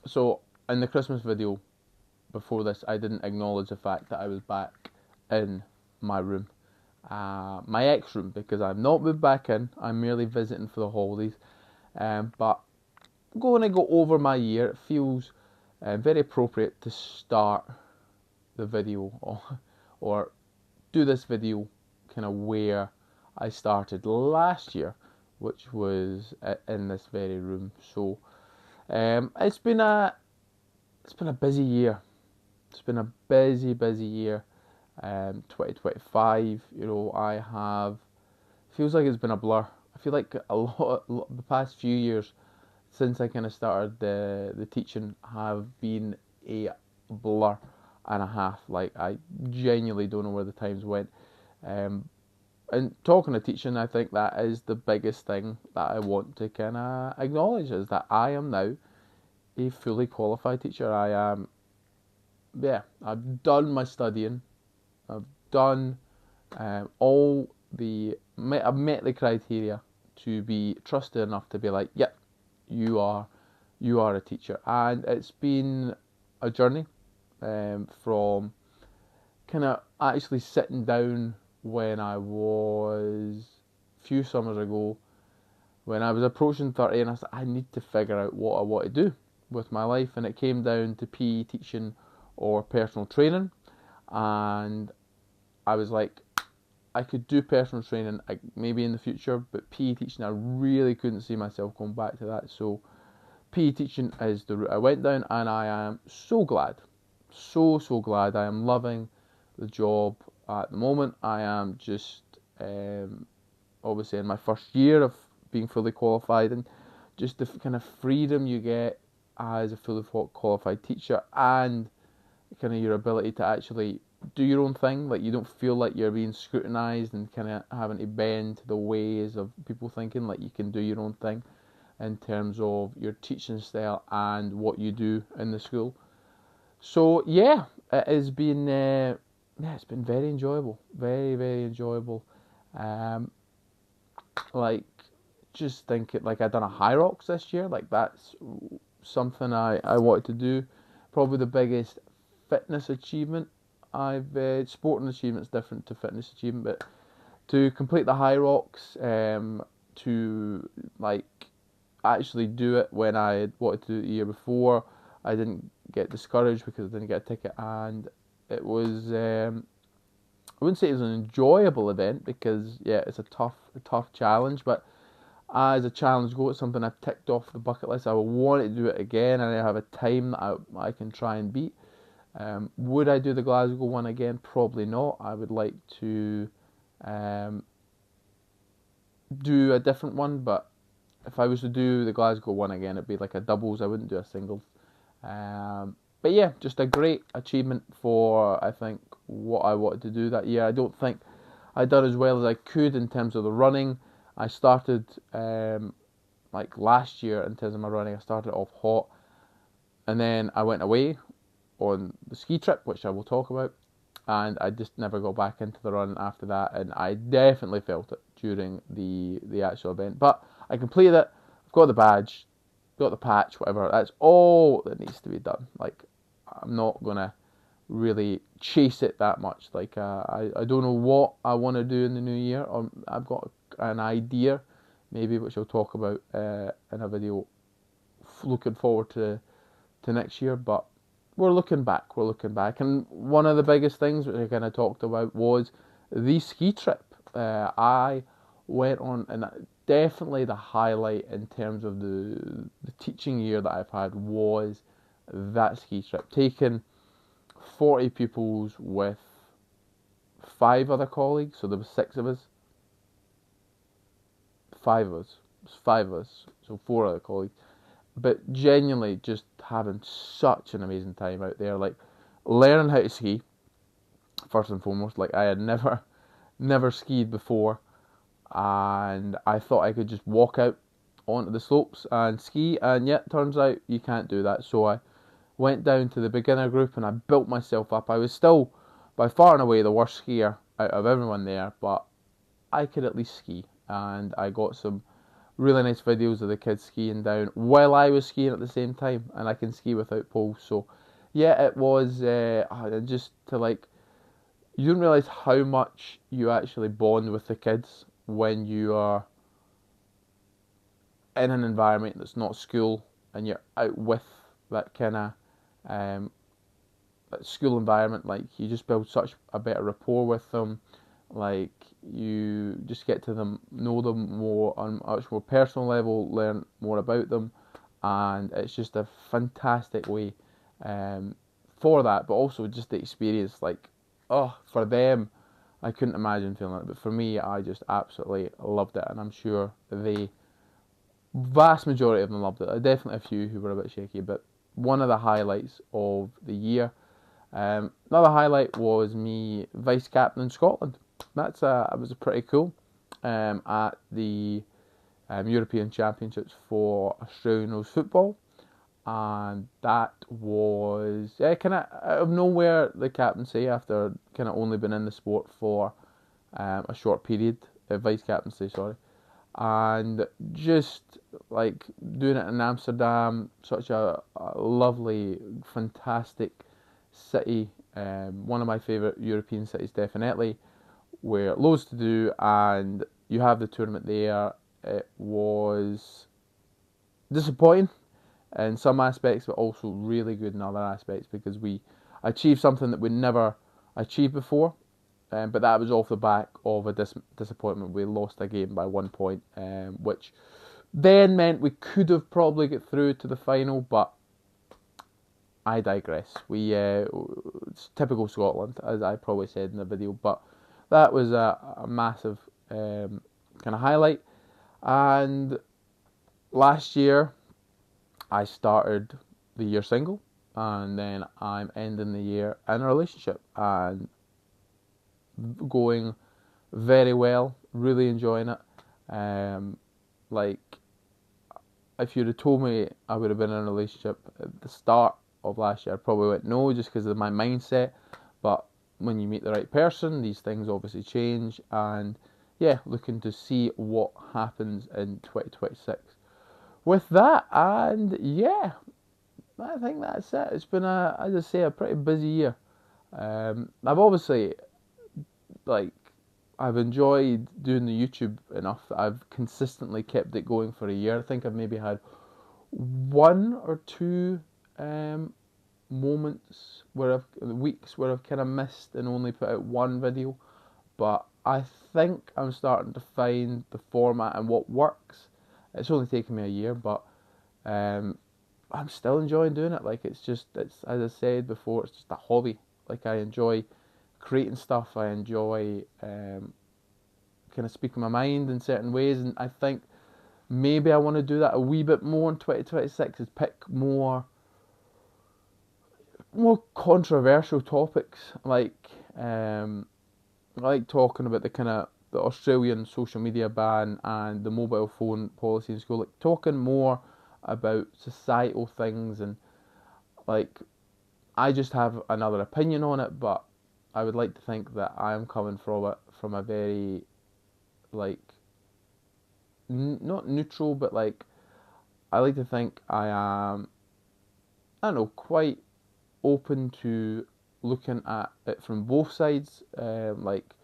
So in the Christmas video before this, I didn't acknowledge the fact that I was back in my room, my ex room, because I've not moved back in. I'm merely visiting for the holidays. But going to go over my year, it feels very appropriate to start the video or do this video kind of where I started last year, which was in this very room. So it's been a busy year. It's been a busy year. 2025, I have, feels like it's been a blur. I feel like the past few years since I kind of started the teaching have been a blur and a half. Like, I genuinely don't know where the times went. And talking of teaching, I think that is the biggest thing that I want to kind of acknowledge, is that I am now a fully qualified teacher. I've done my studying. I've done all I've met the criteria to be trusted enough to be like, yep, you are a teacher. And it's been a journey from kind of actually sitting down when I was a few summers ago, when I was approaching 30, and I said, I need to figure out what I want to do with my life. And it came down to PE teaching or personal training. And I was like, I could do personal training maybe in the future, but PE teaching, I really couldn't see myself going back to that. So PE teaching is the route I went down, and I am so glad, so glad. I am loving the job at the moment. I am just obviously in my first year of being fully qualified, and just the kind of freedom you get as a fully qualified teacher, and kind of your ability to actually do your own thing. Like, you don't feel like you're being scrutinised and kind of having to bend to the ways of people thinking. Like, you can do your own thing in terms of your teaching style and what you do in the school. So yeah, it has been it's been very enjoyable, very enjoyable. Like, just thinking, like, I done a high rocks this year. Like, that's something I wanted to do. Probably the biggest fitness achievement sporting achievement's different to fitness achievement, but to complete the high rocks, to like actually do it when I had wanted to do it the year before, I didn't get discouraged because I didn't get a ticket, and it was I wouldn't say it was an enjoyable event, because yeah, it's a tough challenge, but as a challenge goes, it's something I've ticked off the bucket list. I will want to do it again, and I have a time that I can try and beat. Would I do the Glasgow one again? Probably not. I would like to do a different one, but if I was to do the Glasgow one again, it'd be like a doubles. I wouldn't do a singles. But yeah, just a great achievement for, I think, what I wanted to do that year. I don't think I done as well as I could in terms of the running. I started like last year in terms of my running. I started off hot, and then I went away on the ski trip, which I will talk about, and I just never got back into the run after that, and I definitely felt it during the actual event. But I completed it. I've got the badge, got the patch, whatever. That's all that needs to be done. Like, I'm not gonna really chase it that much. Like, I don't know what I want to do in the new year. I've got an idea, maybe, which I'll talk about in a video looking forward to next year. But we're looking back, and one of the biggest things which I kind of talked about was the ski trip. I went on, and definitely the highlight in terms of the teaching year that I've had was that ski trip. Taking 40 pupils with 5 other colleagues, so there was 6 of us. 5 of us. It was 5 of us, so 4 other colleagues. But genuinely just having such an amazing time out there. Like, learning how to ski, first and foremost. Like, I had never skied before, and I thought I could just walk out onto the slopes and ski, and yet turns out you can't do that. So I went down to the beginner group and I built myself up. I was still by far and away the worst skier out of everyone there, but I could at least ski, and I got some really nice videos of the kids skiing down while I was skiing at the same time, and I can ski without poles. So yeah, it was just to like, you don't realise how much you actually bond with the kids when you are in an environment that's not school and you're out with that kind of um, that school environment. Like, you just build such a better rapport with them. Like, you just get to know them more on a much more personal level, learn more about them, and it's just a fantastic way for that. But also just the experience, like, oh, for them, I couldn't imagine feeling it. But for me, I just absolutely loved it, and I'm sure the vast majority of them loved it. There are definitely a few who were a bit shaky, but one of the highlights of the year. Another highlight was me vice captain in Scotland. That was pretty cool. At the European Championships for Australian rules football, and that was kind of out of nowhere, the captaincy, after kind of only been in the sport for a short period, vice captaincy, sorry, and just like doing it in Amsterdam, such a lovely, fantastic city, one of my favourite European cities, definitely, where loads to do, and you have the tournament there. It was disappointing in some aspects, but also really good in other aspects, because we achieved something that we never achieved before. But that was off the back of a disappointment. We lost a game by 1 point, which then meant we could have probably got through to the final, but I digress. It's typical Scotland, as I probably said in the video, but that was a massive kind of highlight. And last year, I started the year single, and then I'm ending the year in a relationship, and going very well, really enjoying it. Like, if you'd have told me I would have been in a relationship at the start of last year, I probably went no, just because of my mindset. But when you meet the right person, these things obviously change, and yeah, looking to see what happens in 2026 with that. And yeah, I think that's it. It's been as I say, a pretty busy year. I've obviously, like, I've enjoyed doing the YouTube enough that I've consistently kept it going for a year. I think I've maybe had one or two weeks where I've kind of missed and only put out one video, but I think I'm starting to find the format and what works. It's only taken me a year, but I'm still enjoying doing it. Like, it's as I said before, it's just a hobby. Like, I enjoy creating stuff. I enjoy kind of speaking my mind in certain ways, and I think maybe I want to do that a wee bit more in 2026, is pick more controversial topics. Like, I like talking about the Australian social media ban and the mobile phone policy in school. Like, talking more about societal things, and like, I just have another opinion on it, but I would like to think that I am coming from it from a very, like, not neutral, but like, I like to think I am, I don't know, quite open to looking at it from both sides. Like,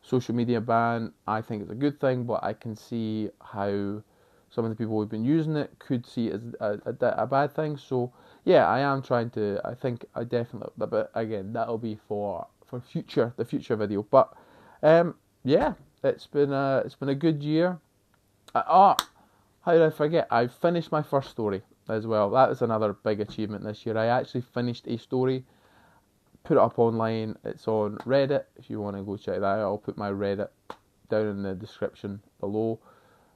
social media ban, I think it's a good thing, but I can see how some of the people who've been using it could see it as a bad thing. So yeah, I am trying to. I think I definitely, but again, that'll be for the future video. But yeah, it's been a good year. How did I forget? I finished my first story as well. That was another big achievement this year. I actually finished a story, put it up online. It's on Reddit. If you want to go check that out, I'll put my Reddit down in the description below.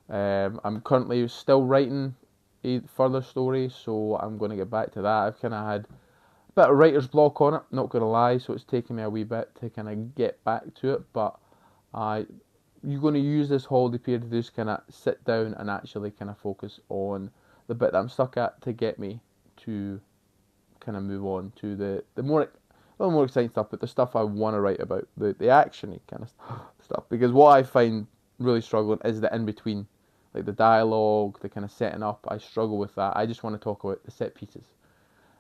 I'm currently still writing a further story, so I'm going to get back to that. I've kind of had a bit of writer's block on it, not going to lie, so it's taken me a wee bit to kind of get back to it, but you're going to use this holiday period to just kind of sit down and actually kind of focus on the bit that I'm stuck at, to get me to kind of move on to the little more exciting stuff, but the stuff I want to write about, the actiony kind of stuff. Because what I find really struggling is the in between. like the dialogue, the kind of setting up. I struggle with that. I just want to talk about the set pieces.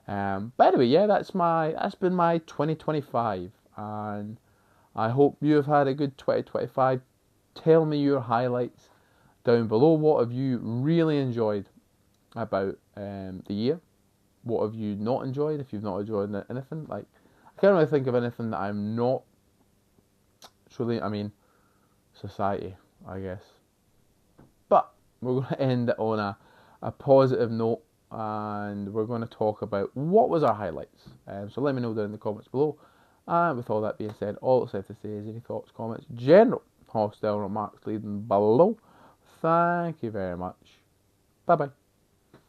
But anyway, yeah, that's been my 2025, and I hope you have had a good 2025. Tell me your highlights down below. What have you really enjoyed about the year? What have you not enjoyed? If you've not enjoyed anything, like I can't really think of anything that I'm not. Truly, I mean, society, I guess. But we're going to end it on a positive note, and we're going to talk about what was our highlights. So let me know down in the comments below. And with all that being said, all that's left to say is any thoughts, comments, general hostile remarks, leave them below. Thank you very much. Bye bye.